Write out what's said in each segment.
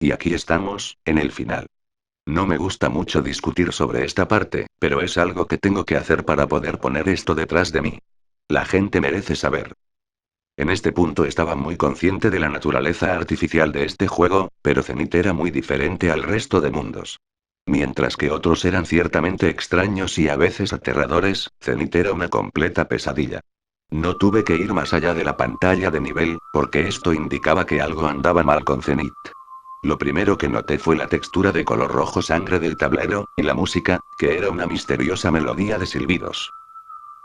Y aquí estamos, en el final. No me gusta mucho discutir sobre esta parte, pero es algo que tengo que hacer para poder poner esto detrás de mí. La gente merece saber. En este punto estaba muy consciente de la naturaleza artificial de este juego, pero Zenith era muy diferente al resto de mundos. Mientras que otros eran ciertamente extraños y a veces aterradores, Zenith era una completa pesadilla. No tuve que ir más allá de la pantalla de nivel, porque esto indicaba que algo andaba mal con Zenith. Lo primero que noté fue la textura de color rojo sangre del tablero, y la música, que era una misteriosa melodía de silbidos.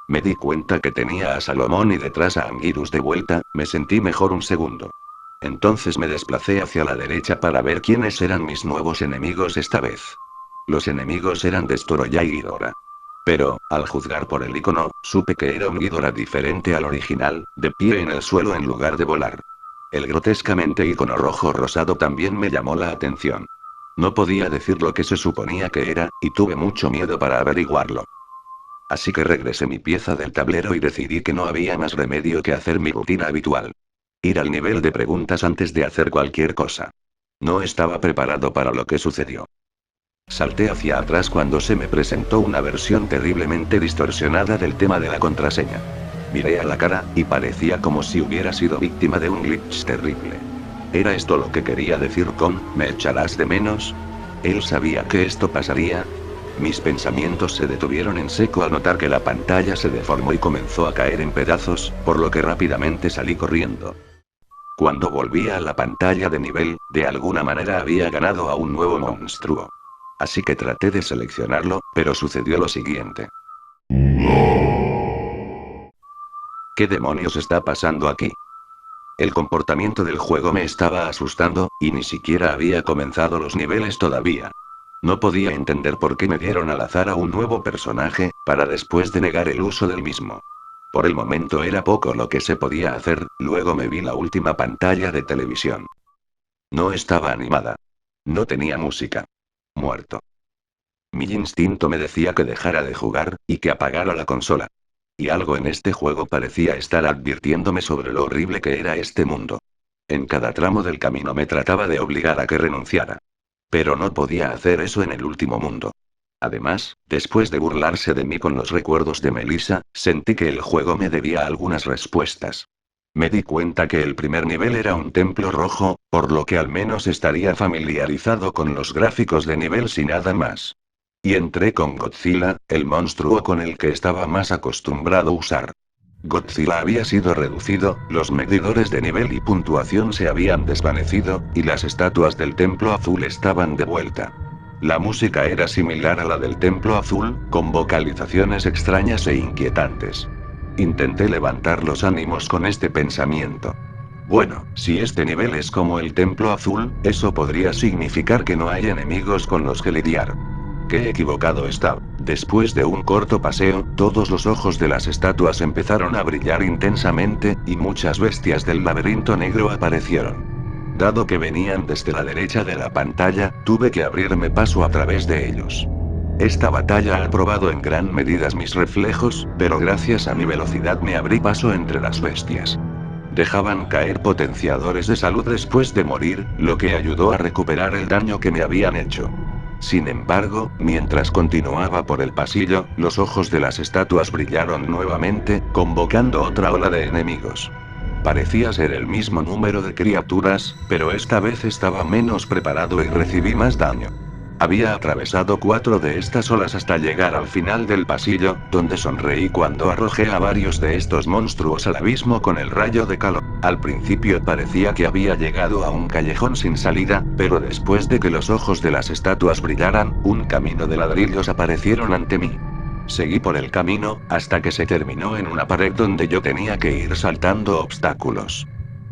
Me di cuenta que tenía a Salomón y detrás a Anguirus de vuelta, me sentí mejor un segundo. Entonces me desplacé hacia la derecha para ver quiénes eran mis nuevos enemigos esta vez. Los enemigos eran Destoroyah y Ghidorah. Pero, al juzgar por el icono, supe que era un Ghidorah diferente al original, de pie en el suelo en lugar de volar. El grotescamente icono rojo rosado también me llamó la atención. No podía decir lo que se suponía que era, y tuve mucho miedo para averiguarlo. Así que regresé mi pieza del tablero y decidí que no había más remedio que hacer mi rutina habitual. Ir al nivel de preguntas antes de hacer cualquier cosa. No estaba preparado para lo que sucedió. Salté hacia atrás cuando se me presentó una versión terriblemente distorsionada del tema de la contraseña. Miré a la cara, y parecía como si hubiera sido víctima de un glitch terrible. ¿Era esto lo que quería decir con, me echarás de menos? ¿Él sabía que esto pasaría? Mis pensamientos se detuvieron en seco al notar que la pantalla se deformó y comenzó a caer en pedazos, por lo que rápidamente salí corriendo. Cuando volví a la pantalla de nivel, de alguna manera había ganado a un nuevo monstruo. Así que traté de seleccionarlo, pero sucedió lo siguiente. ¿Qué demonios está pasando aquí? El comportamiento del juego me estaba asustando, y ni siquiera había comenzado los niveles todavía. No podía entender por qué me dieron al azar a un nuevo personaje, para después denegar el uso del mismo. Por el momento era poco lo que se podía hacer, luego me vi la última pantalla de televisión. No estaba animada. No tenía música. Muerto. Mi instinto me decía que dejara de jugar, y que apagara la consola. Y algo en este juego parecía estar advirtiéndome sobre lo horrible que era este mundo. En cada tramo del camino me trataba de obligar a que renunciara. Pero no podía hacer eso en el último mundo. Además, después de burlarse de mí con los recuerdos de Melissa, sentí que el juego me debía algunas respuestas. Me di cuenta que el primer nivel era un templo rojo, por lo que al menos estaría familiarizado con los gráficos de nivel sin nada más. Y entré con Godzilla, el monstruo con el que estaba más acostumbrado a usar. Godzilla había sido reducido, los medidores de nivel y puntuación se habían desvanecido, y las estatuas del Templo Azul estaban de vuelta. La música era similar a la del Templo Azul, con vocalizaciones extrañas e inquietantes. Intenté levantar los ánimos con este pensamiento. Bueno, si este nivel es como el Templo Azul, eso podría significar que no hay enemigos con los que lidiar. Qué equivocado estaba. Después de un corto paseo, todos los ojos de las estatuas empezaron a brillar intensamente, y muchas bestias del laberinto negro aparecieron. Dado que venían desde la derecha de la pantalla, tuve que abrirme paso a través de ellos. Esta batalla ha probado en gran medida mis reflejos, pero gracias a mi velocidad me abrí paso entre las bestias. Dejaban caer potenciadores de salud después de morir, lo que ayudó a recuperar el daño que me habían hecho. Sin embargo, mientras continuaba por el pasillo, los ojos de las estatuas brillaron nuevamente, convocando otra ola de enemigos. Parecía ser el mismo número de criaturas, pero esta vez estaba menos preparado y recibí más daño. Había atravesado 4 de estas olas hasta llegar al final del pasillo, donde sonreí cuando arrojé a varios de estos monstruos al abismo con el rayo de calor. Al principio parecía que había llegado a un callejón sin salida, pero después de que los ojos de las estatuas brillaran, un camino de ladrillos aparecieron ante mí. Seguí por el camino, hasta que se terminó en una pared donde yo tenía que ir saltando obstáculos.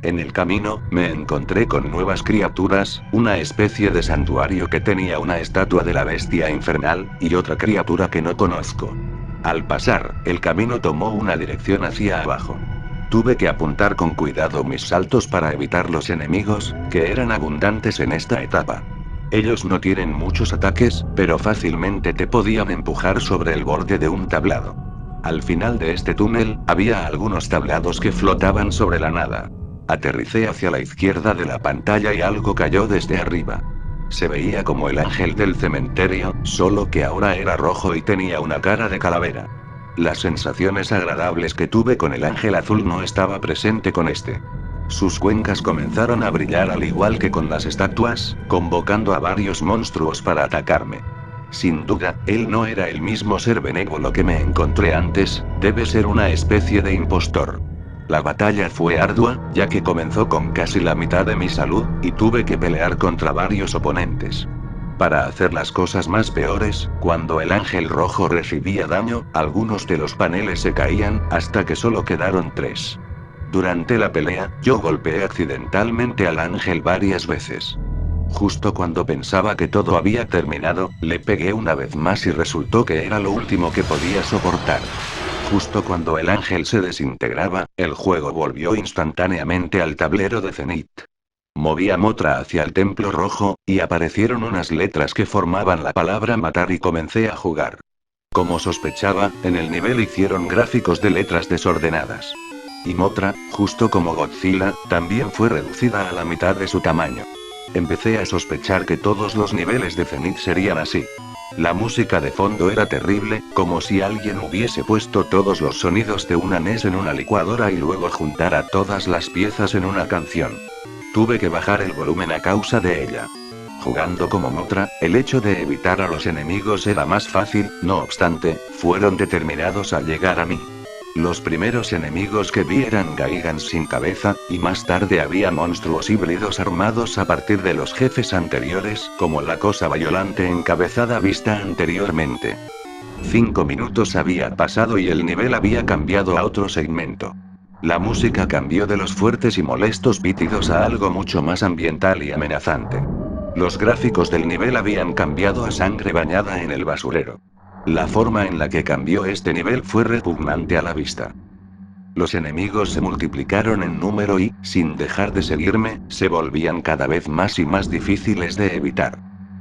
En el camino, me encontré con nuevas criaturas, una especie de santuario que tenía una estatua de la bestia infernal, y otra criatura que no conozco. Al pasar, el camino tomó una dirección hacia abajo. Tuve que apuntar con cuidado mis saltos para evitar los enemigos, que eran abundantes en esta etapa. Ellos no tienen muchos ataques, pero fácilmente te podían empujar sobre el borde de un tablado. Al final de este túnel, había algunos tablados que flotaban sobre la nada. Aterricé hacia la izquierda de la pantalla y algo cayó desde arriba. Se veía como el ángel del cementerio, solo que ahora era rojo y tenía una cara de calavera. Las sensaciones agradables que tuve con el ángel azul no estaba presente con este. Sus cuencas comenzaron a brillar al igual que con las estatuas, convocando a varios monstruos para atacarme. Sin duda, él no era el mismo ser benévolo que me encontré antes, debe ser una especie de impostor. La batalla fue ardua, ya que comenzó con casi la mitad de mi salud, y tuve que pelear contra varios oponentes. Para hacer las cosas más peores, cuando el ángel rojo recibía daño, algunos de los paneles se caían, hasta que solo quedaron 3. Durante la pelea, yo golpeé accidentalmente al ángel varias veces. Justo cuando pensaba que todo había terminado, le pegué una vez más y resultó que era lo último que podía soportar. Justo cuando el ángel se desintegraba, el juego volvió instantáneamente al tablero de Zenith. Moví a Motra hacia el templo rojo, y aparecieron unas letras que formaban la palabra matar y comencé a jugar. Como sospechaba, en el nivel hicieron gráficos de letras desordenadas. Y Motra, justo como Godzilla, también fue reducida a la mitad de su tamaño. Empecé a sospechar que todos los niveles de Zenith serían así. La música de fondo era terrible, como si alguien hubiese puesto todos los sonidos de una NES en una licuadora y luego juntara todas las piezas en una canción. Tuve que bajar el volumen a causa de ella. Jugando como Motra, el hecho de evitar a los enemigos era más fácil, no obstante, fueron determinados al llegar a mí. Los primeros enemigos que vi eran Gaigans sin cabeza, y más tarde había monstruos híbridos armados a partir de los jefes anteriores, como la cosa Violante encabezada vista anteriormente. 5 minutos había pasado y el nivel había cambiado a otro segmento. La música cambió de los fuertes y molestos pitidos a algo mucho más ambiental y amenazante. Los gráficos del nivel habían cambiado a sangre bañada en el basurero. La forma en la que cambió este nivel fue repugnante a la vista. Los enemigos se multiplicaron en número y, sin dejar de seguirme, se volvían cada vez más y más difíciles de evitar.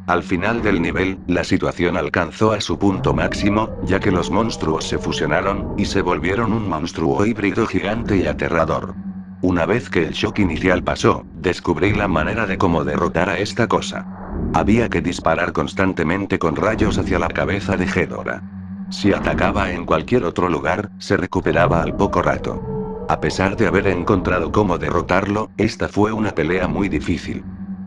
Al final del nivel, la situación alcanzó a su punto máximo, ya que los monstruos se fusionaron, y se volvieron un monstruo híbrido gigante y aterrador. Una vez que el shock inicial pasó, descubrí la manera de cómo derrotar a esta cosa. Había que disparar constantemente con rayos hacia la cabeza de Ghidorah. Si atacaba en cualquier otro lugar, se recuperaba al poco rato. A pesar de haber encontrado cómo derrotarlo, esta fue una pelea muy difícil.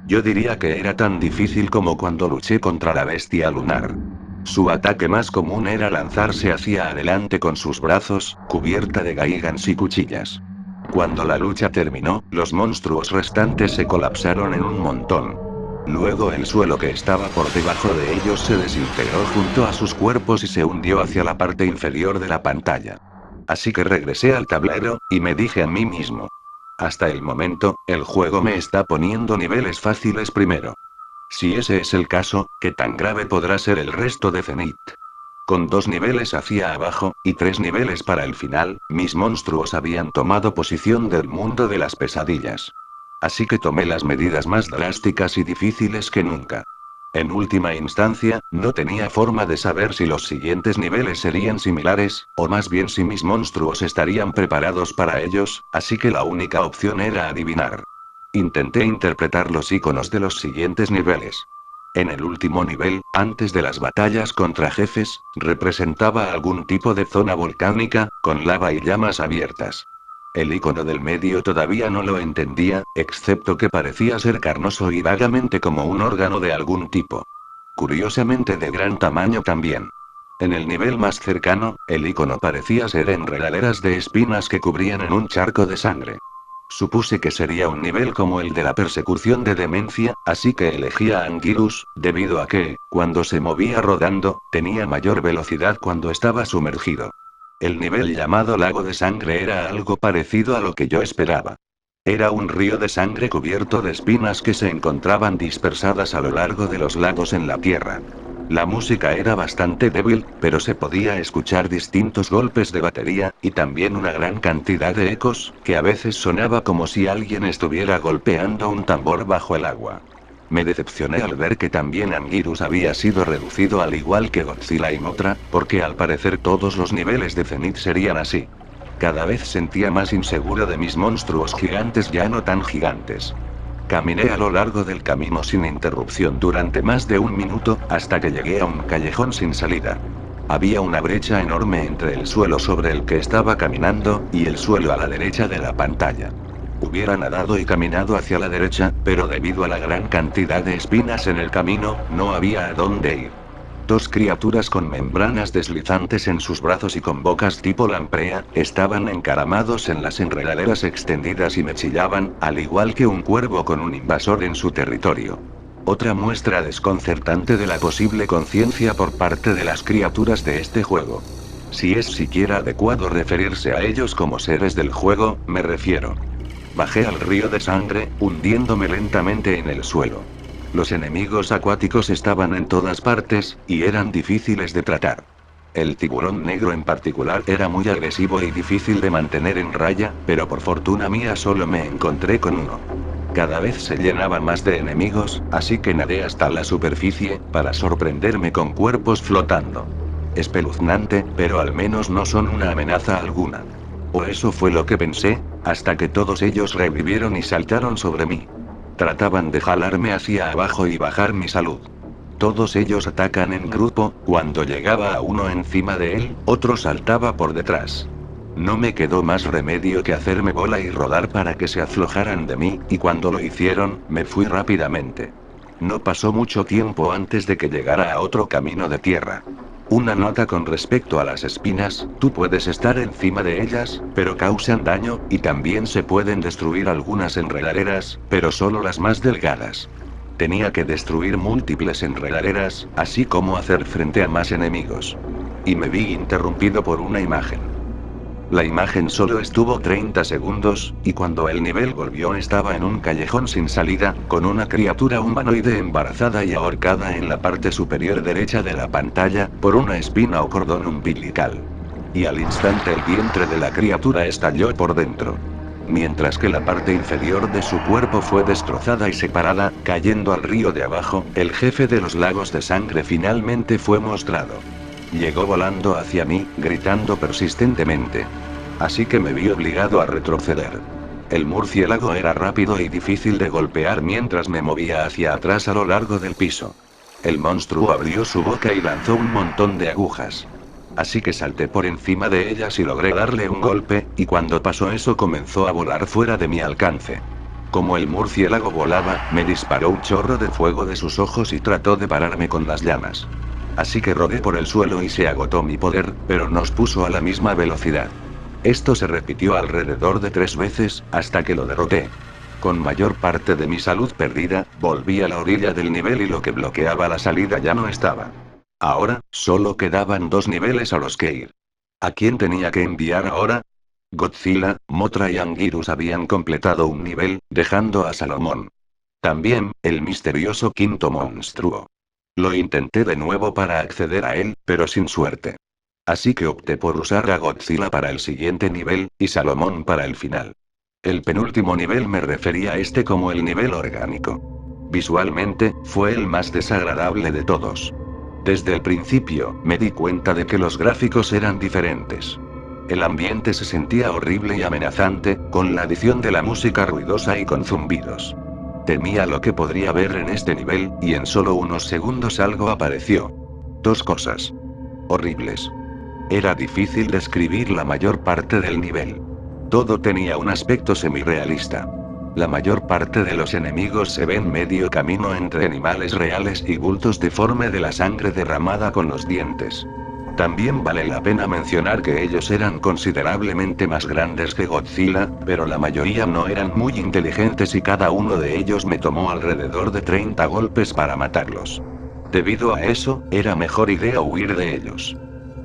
Yo diría que era tan difícil como cuando luché contra la bestia lunar. Su ataque más común era lanzarse hacia adelante con sus brazos, cubierta de gaigans y cuchillas. Cuando la lucha terminó, los monstruos restantes se colapsaron en un montón. Luego el suelo que estaba por debajo de ellos se desintegró junto a sus cuerpos y se hundió hacia la parte inferior de la pantalla. Así que regresé al tablero, y me dije a mí mismo. Hasta el momento, el juego me está poniendo niveles fáciles primero. Si ese es el caso, ¿qué tan grave podrá ser el resto de Zenith? Con 2 niveles hacia abajo, y 3 niveles para el final, mis monstruos habían tomado posición del mundo de las pesadillas. Así que tomé las medidas más drásticas y difíciles que nunca. En última instancia, no tenía forma de saber si los siguientes niveles serían similares, o más bien si mis monstruos estarían preparados para ellos, así que la única opción era adivinar. Intenté interpretar los iconos de los siguientes niveles. En el último nivel, antes de las batallas contra jefes, representaba algún tipo de zona volcánica, con lava y llamas abiertas. El icono del medio todavía no lo entendía, excepto que parecía ser carnoso y vagamente como un órgano de algún tipo. Curiosamente de gran tamaño también. En el nivel más cercano, el icono parecía ser enredaderas de espinas que cubrían en un charco de sangre. Supuse que sería un nivel como el de la persecución de demencia, así que elegí a Anguirus, debido a que, cuando se movía rodando, tenía mayor velocidad cuando estaba sumergido. El nivel llamado Lago de Sangre era algo parecido a lo que yo esperaba. Era un río de sangre cubierto de espinas que se encontraban dispersadas a lo largo de los lagos en la tierra. La música era bastante débil, pero se podía escuchar distintos golpes de batería, y también una gran cantidad de ecos, que a veces sonaba como si alguien estuviera golpeando un tambor bajo el agua. Me decepcioné al ver que también Anguirus había sido reducido al igual que Godzilla y Mothra, porque al parecer todos los niveles de Zenith serían así. Cada vez sentía más inseguro de mis monstruos gigantes ya no tan gigantes. Caminé a lo largo del camino sin interrupción durante más de un minuto, hasta que llegué a un callejón sin salida. Había una brecha enorme entre el suelo sobre el que estaba caminando, y el suelo a la derecha de la pantalla. Hubiera nadado y caminado hacia la derecha, pero debido a la gran cantidad de espinas en el camino, no había a dónde ir. Dos criaturas con membranas deslizantes en sus brazos y con bocas tipo lamprea, estaban encaramados en las enredaderas extendidas y me chillaban, al igual que un cuervo con un invasor en su territorio. Otra muestra desconcertante de la posible conciencia por parte de las criaturas de este juego. Si es siquiera adecuado referirse a ellos como seres del juego, me refiero. Bajé al río de sangre, hundiéndome lentamente en el suelo. Los enemigos acuáticos estaban en todas partes, y eran difíciles de tratar. El tiburón negro en particular era muy agresivo y difícil de mantener en raya, pero por fortuna mía solo me encontré con uno. Cada vez se llenaba más de enemigos, así que nadé hasta la superficie, para sorprenderme con cuerpos flotando. Espeluznante, pero al menos no son una amenaza alguna. O eso fue lo que pensé, hasta que todos ellos revivieron y saltaron sobre mí. Trataban de jalarme hacia abajo y bajar mi salud. Todos ellos atacan en grupo, cuando llegaba a uno encima de él, otro saltaba por detrás. No me quedó más remedio que hacerme bola y rodar para que se aflojaran de mí, y cuando lo hicieron, me fui rápidamente. No pasó mucho tiempo antes de que llegara a otro camino de tierra. Una nota con respecto a las espinas: tú puedes estar encima de ellas, pero causan daño, y también se pueden destruir algunas enredaderas, pero solo las más delgadas. Tenía que destruir múltiples enredaderas, así como hacer frente a más enemigos. Y me vi interrumpido por una imagen. La imagen solo estuvo 30 segundos, y cuando el nivel volvió estaba en un callejón sin salida, con una criatura humanoide embarazada y ahorcada en la parte superior derecha de la pantalla, por una espina o cordón umbilical. Y al instante el vientre de la criatura estalló por dentro. Mientras que la parte inferior de su cuerpo fue destrozada y separada, cayendo al río de abajo, el jefe de los lagos de sangre finalmente fue mostrado. Llegó volando hacia mí, gritando persistentemente. Así que me vi obligado a retroceder. El murciélago era rápido y difícil de golpear mientras me movía hacia atrás a lo largo del piso. El monstruo abrió su boca y lanzó un montón de agujas. Así que salté por encima de ellas y logré darle un golpe, y cuando pasó eso comenzó a volar fuera de mi alcance. Como el murciélago volaba, me disparó un chorro de fuego de sus ojos y trató de pararme con las llamas. Así que rodé por el suelo y se agotó mi poder, pero nos puso a la misma velocidad. Esto se repitió alrededor de 3 veces, hasta que lo derroté. Con mayor parte de mi salud perdida, volví a la orilla del nivel y lo que bloqueaba la salida ya no estaba. Ahora, solo quedaban 2 niveles a los que ir. ¿A quién tenía que enviar ahora? Godzilla, Mothra y Anguirus habían completado un nivel, dejando a Salomón. También, el misterioso quinto monstruo. Lo intenté de nuevo para acceder a él, pero sin suerte. Así que opté por usar a Godzilla para el siguiente nivel, y Salomón para el final. El penúltimo nivel me refería a este como el nivel orgánico. Visualmente, fue el más desagradable de todos. Desde el principio, me di cuenta de que los gráficos eran diferentes. El ambiente se sentía horrible y amenazante, con la adición de la música ruidosa y con zumbidos. Temía lo que podría ver en este nivel, y en solo unos segundos algo apareció. 2 cosas horribles. Era difícil describir la mayor parte del nivel. Todo tenía un aspecto semi-realista. La mayor parte de los enemigos se ven medio camino entre animales reales y bultos deforme de la sangre derramada con los dientes. También vale la pena mencionar que ellos eran considerablemente más grandes que Godzilla, pero la mayoría no eran muy inteligentes y cada uno de ellos me tomó alrededor de 30 golpes para matarlos. Debido a eso, era mejor idea huir de ellos.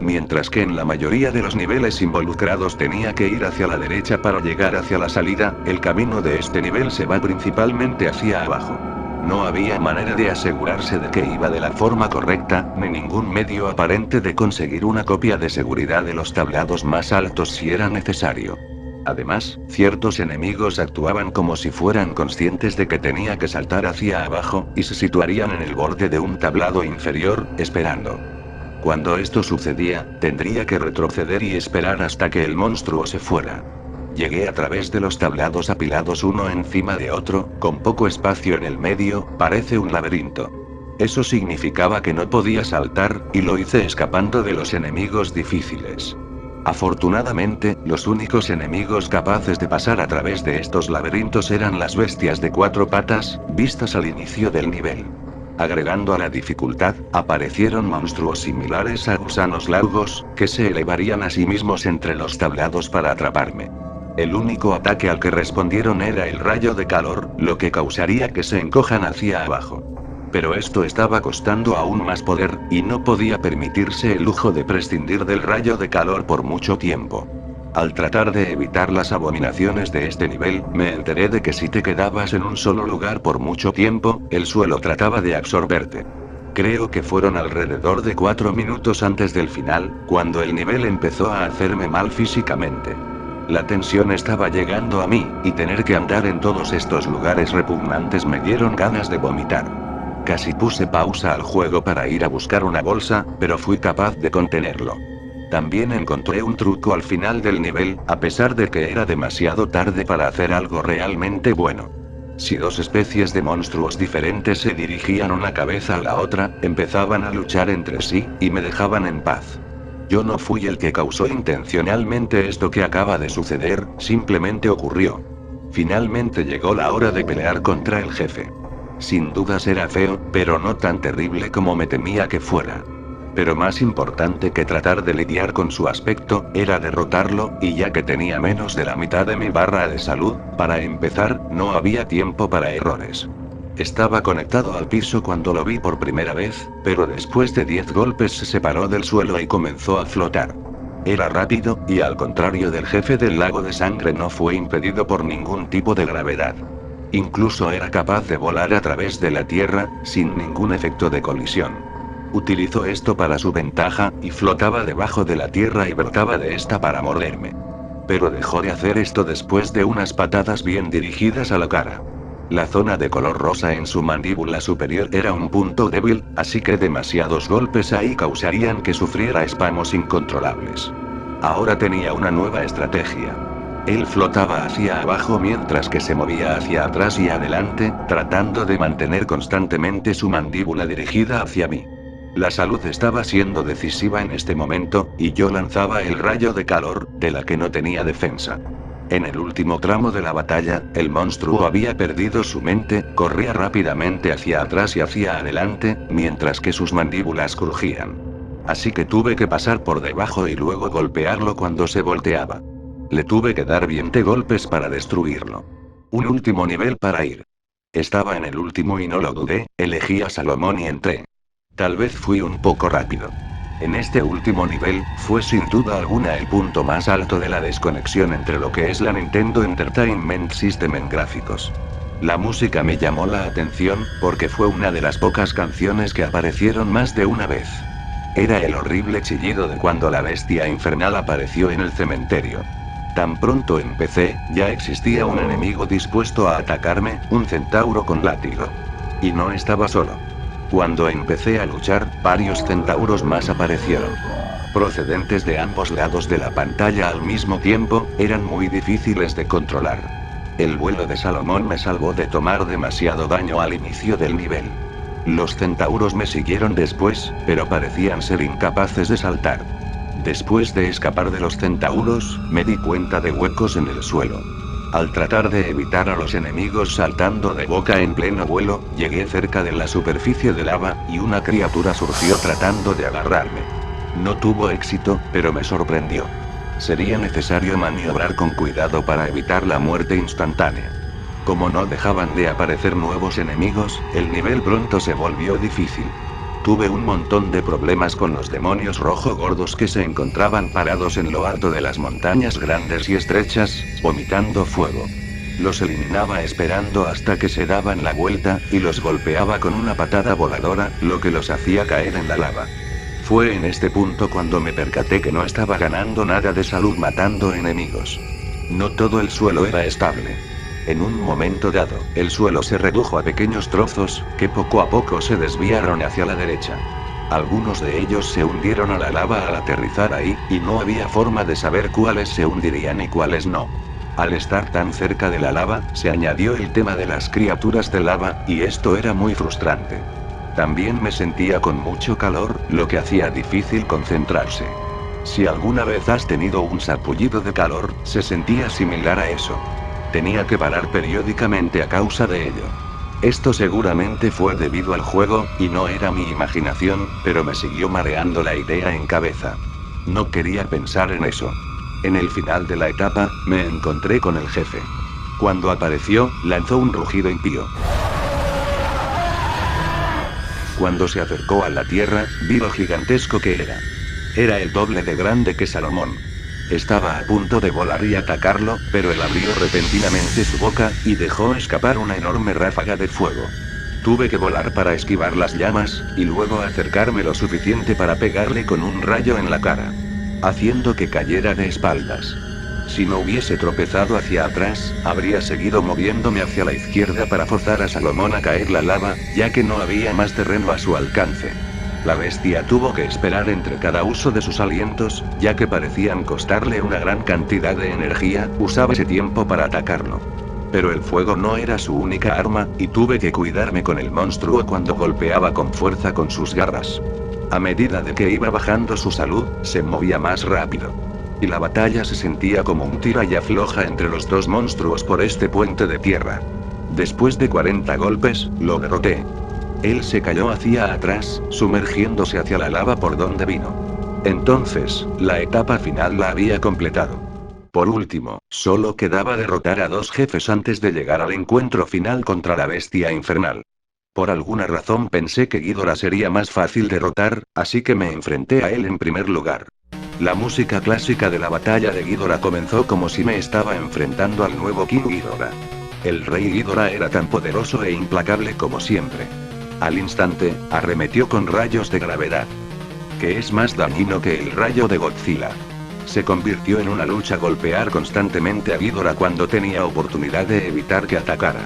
Mientras que en la mayoría de los niveles involucrados tenía que ir hacia la derecha para llegar hacia la salida, el camino de este nivel se va principalmente hacia abajo. No había manera de asegurarse de que iba de la forma correcta, ni ningún medio aparente de conseguir una copia de seguridad de los tablados más altos si era necesario. Además, ciertos enemigos actuaban como si fueran conscientes de que tenía que saltar hacia abajo, y se situarían en el borde de un tablado inferior, esperando. Cuando esto sucedía, tendría que retroceder y esperar hasta que el monstruo se fuera. Llegué a través de los tablados apilados uno encima de otro, con poco espacio en el medio, parece un laberinto. Eso significaba que no podía saltar, y lo hice escapando de los enemigos difíciles. Afortunadamente, los únicos enemigos capaces de pasar a través de estos laberintos eran las bestias de 4 patas, vistas al inicio del nivel. Agregando a la dificultad, aparecieron monstruos similares a gusanos largos, que se elevarían a sí mismos entre los tablados para atraparme. El único ataque al que respondieron era el rayo de calor, lo que causaría que se encojan hacia abajo. Pero esto estaba costando aún más poder, y no podía permitirse el lujo de prescindir del rayo de calor por mucho tiempo. Al tratar de evitar las abominaciones de este nivel, me enteré de que si te quedabas en un solo lugar por mucho tiempo, el suelo trataba de absorberte. Creo que fueron alrededor de 4 minutos antes del final, cuando el nivel empezó a hacerme mal físicamente. La tensión estaba llegando a mí, y tener que andar en todos estos lugares repugnantes me dieron ganas de vomitar. Casi puse pausa al juego para ir a buscar una bolsa, pero fui capaz de contenerlo. También encontré un truco al final del nivel, a pesar de que era demasiado tarde para hacer algo realmente bueno. Si 2 especies de monstruos diferentes se dirigían una cabeza a la otra, empezaban a luchar entre sí, y me dejaban en paz. Yo no fui el que causó intencionalmente esto que acaba de suceder, simplemente ocurrió. Finalmente llegó la hora de pelear contra el jefe. Sin dudas era feo, pero no tan terrible como me temía que fuera. Pero más importante que tratar de lidiar con su aspecto, era derrotarlo, y ya que tenía menos de la mitad de mi barra de salud, para empezar, no había tiempo para errores. Estaba conectado al piso cuando lo vi por primera vez, pero después de 10 golpes se separó del suelo y comenzó a flotar. Era rápido, y al contrario del jefe del lago de sangre no fue impedido por ningún tipo de gravedad. Incluso era capaz de volar a través de la tierra, sin ningún efecto de colisión. Utilizó esto para su ventaja, y flotaba debajo de la tierra y brotaba de esta para morderme. Pero dejó de hacer esto después de unas patadas bien dirigidas a la cara. La zona de color rosa en su mandíbula superior era un punto débil, así que demasiados golpes ahí causarían que sufriera espasmos incontrolables. Ahora tenía una nueva estrategia. Él flotaba hacia abajo mientras que se movía hacia atrás y adelante, tratando de mantener constantemente su mandíbula dirigida hacia mí. La salud estaba siendo decisiva en este momento, y yo lanzaba el rayo de calor, de la que no tenía defensa. En el último tramo de la batalla, el monstruo había perdido su mente, corría rápidamente hacia atrás y hacia adelante, mientras que sus mandíbulas crujían. Así que tuve que pasar por debajo y luego golpearlo cuando se volteaba. Le tuve que dar 20 golpes para destruirlo. Un último nivel para ir. Estaba en el último y no lo dudé, elegí a Salomón y entré. Tal vez fui un poco rápido. En este último nivel, fue sin duda alguna el punto más alto de la desconexión entre lo que es la Nintendo Entertainment System en gráficos. La música me llamó la atención, porque fue una de las pocas canciones que aparecieron más de una vez. Era el horrible chillido de cuando la bestia infernal apareció en el cementerio. Tan pronto empecé, ya existía un enemigo dispuesto a atacarme, un centauro con látigo. Y no estaba solo. Cuando empecé a luchar, varios centauros más aparecieron. Procedentes de ambos lados de la pantalla al mismo tiempo, eran muy difíciles de controlar. El vuelo de Salomón me salvó de tomar demasiado daño al inicio del nivel. Los centauros me siguieron después, pero parecían ser incapaces de saltar. Después de escapar de los centauros, me di cuenta de huecos en el suelo. Al tratar de evitar a los enemigos saltando de boca en pleno vuelo, llegué cerca de la superficie de lava, y una criatura surgió tratando de agarrarme. No tuvo éxito, pero me sorprendió. Sería necesario maniobrar con cuidado para evitar la muerte instantánea. Como no dejaban de aparecer nuevos enemigos, el nivel pronto se volvió difícil. Tuve un montón de problemas con los demonios rojo gordos que se encontraban parados en lo alto de las montañas grandes y estrechas, vomitando fuego. Los eliminaba esperando hasta que se daban la vuelta, y los golpeaba con una patada voladora, lo que los hacía caer en la lava. Fue en este punto cuando me percaté que no estaba ganando nada de salud matando enemigos. No todo el suelo era estable. En un momento dado, el suelo se redujo a pequeños trozos, que poco a poco se desviaron hacia la derecha. Algunos de ellos se hundieron a la lava al aterrizar ahí, y no había forma de saber cuáles se hundirían y cuáles no. Al estar tan cerca de la lava, se añadió el tema de las criaturas de lava, y esto era muy frustrante. También me sentía con mucho calor, lo que hacía difícil concentrarse. Si alguna vez has tenido un sarpullido de calor, se sentía similar a eso. Tenía que parar periódicamente a causa de ello. Esto seguramente fue debido al juego, y no era mi imaginación, pero me siguió mareando la idea en cabeza. No quería pensar en eso. En el final de la etapa, me encontré con el jefe. Cuando apareció, lanzó un rugido impío. Cuando se acercó a la tierra, vi lo gigantesco que era. Era el doble de grande que Salomón. Estaba a punto de volar y atacarlo, pero él abrió repentinamente su boca, y dejó escapar una enorme ráfaga de fuego. Tuve que volar para esquivar las llamas, y luego acercarme lo suficiente para pegarle con un rayo en la cara, haciendo que cayera de espaldas. Si no hubiese tropezado hacia atrás, habría seguido moviéndome hacia la izquierda para forzar a Salomón a caer la lava, ya que no había más terreno a su alcance. La bestia tuvo que esperar entre cada uso de sus alientos, ya que parecían costarle una gran cantidad de energía, usaba ese tiempo para atacarlo. Pero el fuego no era su única arma, y tuve que cuidarme con el monstruo cuando golpeaba con fuerza con sus garras. A medida de que iba bajando su salud, se movía más rápido. Y la batalla se sentía como un tira y afloja entre los dos monstruos por este puente de tierra. Después de 40 golpes, lo derroté. Él se cayó hacia atrás, sumergiéndose hacia la lava por donde vino. Entonces, la etapa final la había completado. Por último, solo quedaba derrotar a 2 jefes antes de llegar al encuentro final contra la bestia infernal. Por alguna razón pensé que Ghidorah sería más fácil derrotar, así que me enfrenté a él en primer lugar. La música clásica de la batalla de Ghidorah comenzó como si me estaba enfrentando al nuevo King Ghidorah. El rey Ghidorah era tan poderoso e implacable como siempre. Al instante, arremetió con rayos de gravedad, que es más dañino que el rayo de Godzilla. Se convirtió en una lucha golpear constantemente a Ghidorah cuando tenía oportunidad de evitar que atacara.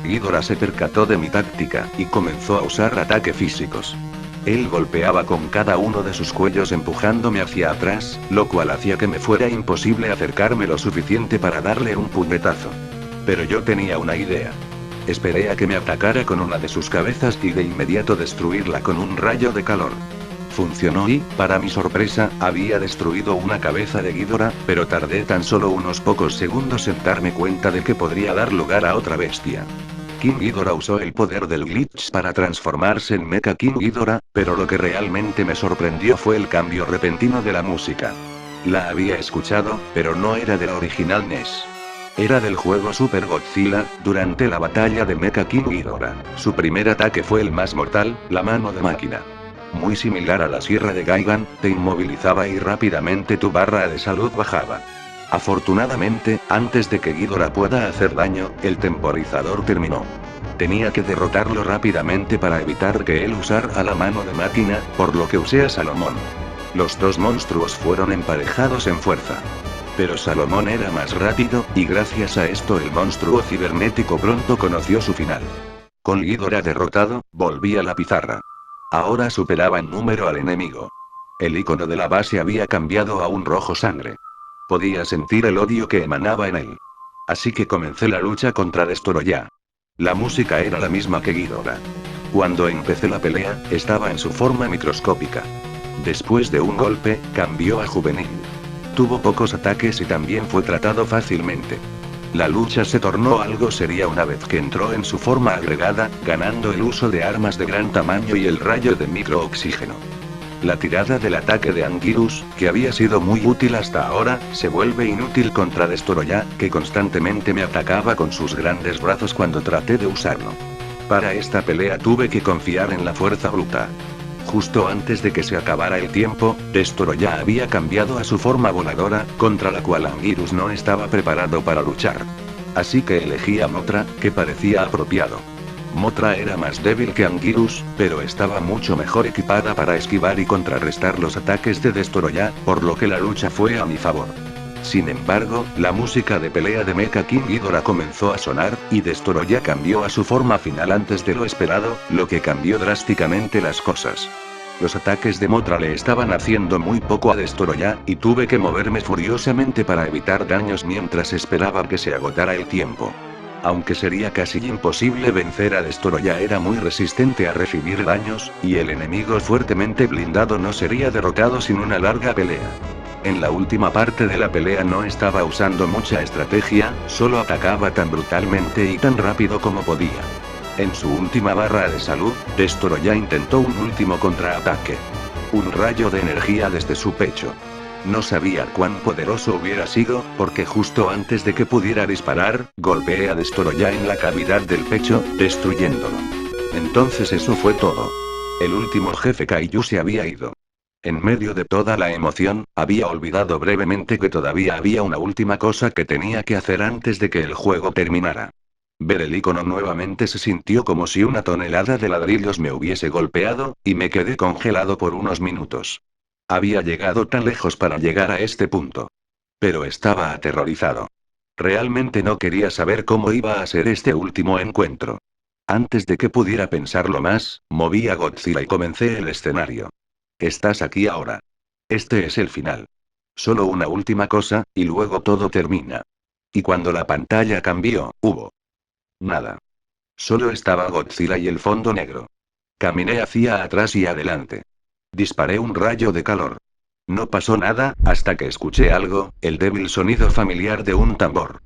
Ghidorah se percató de mi táctica, y comenzó a usar ataques físicos. Él golpeaba con cada uno de sus cuellos empujándome hacia atrás, lo cual hacía que me fuera imposible acercarme lo suficiente para darle un puñetazo. Pero yo tenía una idea. Esperé a que me atacara con una de sus cabezas y de inmediato destruirla con un rayo de calor. Funcionó y, para mi sorpresa, había destruido una cabeza de Ghidorah, pero tardé tan solo unos pocos segundos en darme cuenta de que podría dar lugar a otra bestia. King Ghidorah usó el poder del glitch para transformarse en Mecha King Ghidorah, pero lo que realmente me sorprendió fue el cambio repentino de la música. La había escuchado, pero no era de la original NES. Era del juego Super Godzilla. Durante la batalla de Mecha King Ghidorah, su primer ataque fue el más mortal, la mano de máquina. Muy similar a la sierra de Gaigan, te inmovilizaba y rápidamente tu barra de salud bajaba. Afortunadamente, antes de que Ghidorah pueda hacer daño, el temporizador terminó. Tenía que derrotarlo rápidamente para evitar que él usara la mano de máquina, por lo que usé a Salomón. Los dos monstruos fueron emparejados en fuerza. Pero Salomón era más rápido, y gracias a esto el monstruo cibernético pronto conoció su final. Con Ghidorah derrotado, volví a la pizarra. Ahora superaba en número al enemigo. El icono de la base había cambiado a un rojo sangre. Podía sentir el odio que emanaba en él. Así que comencé la lucha contra Destoroyah. La música era la misma que Ghidorah. Cuando empecé la pelea, estaba en su forma microscópica. Después de un golpe, cambió a juvenil. Tuvo pocos ataques y también fue tratado fácilmente. La lucha se tornó algo seria una vez que entró en su forma agregada, ganando el uso de armas de gran tamaño y el rayo de microoxígeno. La tirada del ataque de Anguirus, que había sido muy útil hasta ahora, se vuelve inútil contra Destoroyah, que constantemente me atacaba con sus grandes brazos cuando traté de usarlo. Para esta pelea tuve que confiar en la fuerza bruta. Justo antes de que se acabara el tiempo, Destoroyah había cambiado a su forma voladora, contra la cual Anguirus no estaba preparado para luchar. Así que elegí a Mothra, que parecía apropiado. Mothra era más débil que Anguirus, pero estaba mucho mejor equipada para esquivar y contrarrestar los ataques de Destoroyah, por lo que la lucha fue a mi favor. Sin embargo, la música de pelea de Mecha King Ghidorah comenzó a sonar, y Destoroyah cambió a su forma final antes de lo esperado, lo que cambió drásticamente las cosas. Los ataques de Mothra le estaban haciendo muy poco a Destoroyah, y tuve que moverme furiosamente para evitar daños mientras esperaba que se agotara el tiempo. Aunque sería casi imposible vencer a Destoroyah, era muy resistente a recibir daños, y el enemigo fuertemente blindado no sería derrotado sin una larga pelea. En la última parte de la pelea no estaba usando mucha estrategia, solo atacaba tan brutalmente y tan rápido como podía. En su última barra de salud, Destoroyah intentó un último contraataque. Un rayo de energía desde su pecho. No sabía cuán poderoso hubiera sido, porque justo antes de que pudiera disparar, golpeé a Destoroyah en la cavidad del pecho, destruyéndolo. Entonces eso fue todo. El último jefe Kaiju se había ido. En medio de toda la emoción, había olvidado brevemente que todavía había una última cosa que tenía que hacer antes de que el juego terminara. Ver el icono nuevamente se sintió como si una tonelada de ladrillos me hubiese golpeado, y me quedé congelado por unos minutos. Había llegado tan lejos para llegar a este punto. Pero estaba aterrorizado. Realmente no quería saber cómo iba a ser este último encuentro. Antes de que pudiera pensarlo más, moví a Godzilla y comencé el escenario. Estás aquí ahora. Este es el final. Solo una última cosa, y luego todo termina. Y cuando la pantalla cambió, hubo nada. Solo estaba Godzilla y el fondo negro. Caminé hacia atrás y adelante. Disparé un rayo de calor. No pasó nada, hasta que escuché algo, el débil sonido familiar de un tambor.